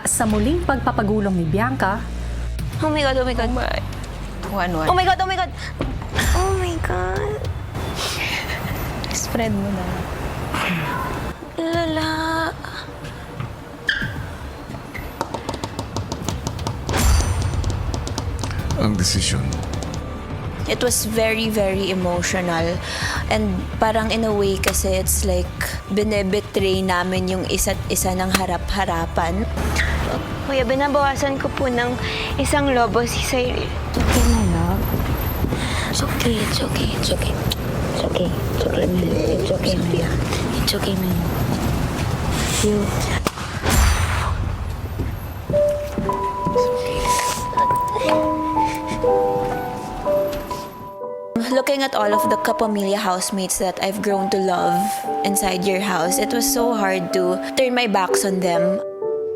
Sa muling pagpapagulong ni Bianca, Oh my God, oh my God. 1-1. Oh my God, oh my God. Oh my God. Spread mo na. Lala. Ang desisyon. It was very, very emotional. And parang in a way kasi it's like binebetray namin yung isa't isa ng harap-harapan. Kuya, binabawasan ko po ng isang lobo si Cyril. Okay, my love. It's okay, it's okay, it's okay. It's okay. It's okay, my love. It's okay, my love. It's okay, my love. You. Looking at all of the Kapamilya housemates that I've grown to love inside your house, it was so hard to turn my backs on them.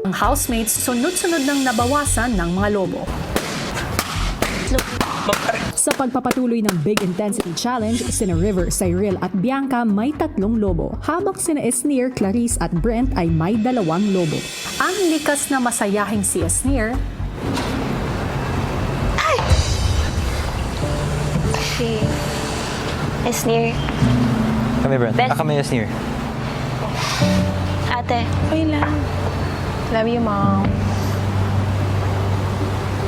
ang housemates sunod-sunod nang nabawasan ng mga lobo. Sa pagpapatuloy ng Big Intensity Challenge, sina River, Cyril at Bianca may 3 lobo, habang sina Esnir, Clarice at Brent ay may 2 lobo. Ang likas na masayahing si Esnir, Si Esnir. Kami, Brent. Best- Kami, Yasnir. Ate. Okay lang. Love you, Mom.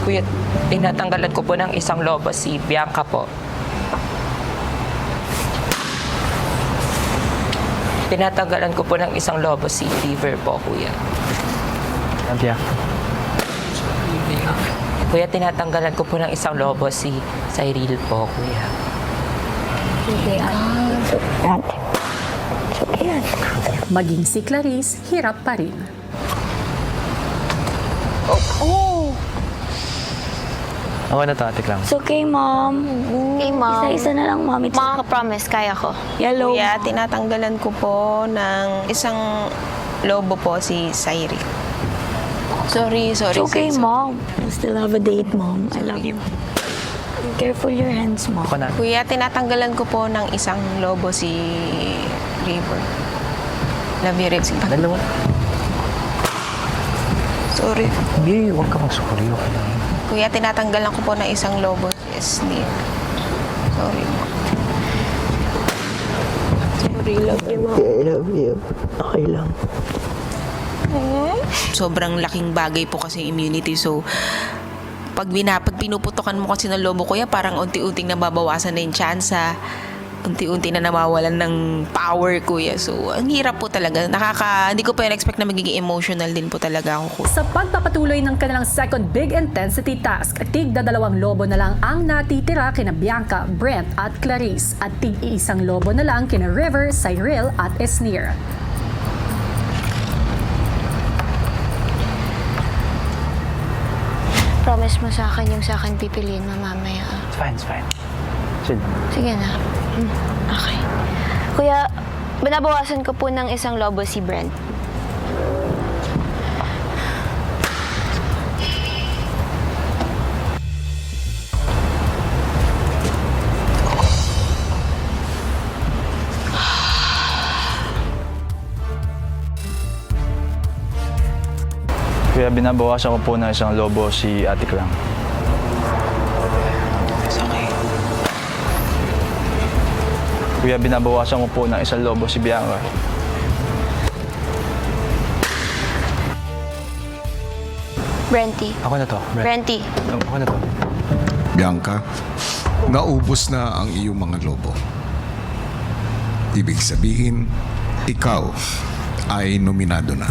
Kuya, tinatanggalan ko po ng isang lobo si Bianca po. Tinatanggalan ko po ng isang lobo si River po, Kuya. Antia. Kuya, tinatanggalan ko po ng isang lobo si Cyril po, Kuya. Okay, Ate. It's okay, Ate. maging si Clarice, hirap pa rin. Ako na to, Ate Clam. It's okay, Mom. Hey, Mom. Isa-isa na lang, Mom. It's Mom, promise, kaya ko. yellow. Kuya, tinatanggalan ko po ng isang lobo po si Cyril. Sorry. It's okay, Mom. You still have a date, Mom. I love you. Careful your hands, Mom. Ako na. Kuya, tinatanggalan ko po ng isang lobo si River. Love you, River. Dalawa. Sorry. Hindi, huwag ka mag-sorry. Okay lang. Kuya, tinatanggalan ko po ng isang lobo si Esnir. Sorry, Mom. Sorry, love you, Mom. I love you. Okay lang. Sobrang laking bagay po kasi yung immunity. So, pag pinuputokan mo kasi ng lobo, kuya, parang unti-unting nababawasan na yung tsansa. Unti-unti na nawawalan ng power, kuya. So, ang hirap po talaga. Hindi ko pa expect na magiging emotional din po talaga ako. Sa pagpapatuloy ng kanilang second Big Intensity task, tig-2 lobo na lang ang natitira kina Bianca, Brent at Clarice at tig-1 lobo na lang kina River, Cyril at Esnir. Promise mo sa akin yung sa akin pipiliin mo mamaya. It's fine, it's fine. Chill. Sige na. Okay. Kuya, binabawasan ko po ng isang lobo si Brent. Kaya binabawasan ko po ng isang lobo si Ate Clam. It's okay. Kuya, binabawasan ko po ng isang lobo si Bianca. Brenty. Ako na to, Brent. Brenty. Ako na to. Bianca, naubos na ang iyong mga lobo. Ibig sabihin, ikaw ay nominado na.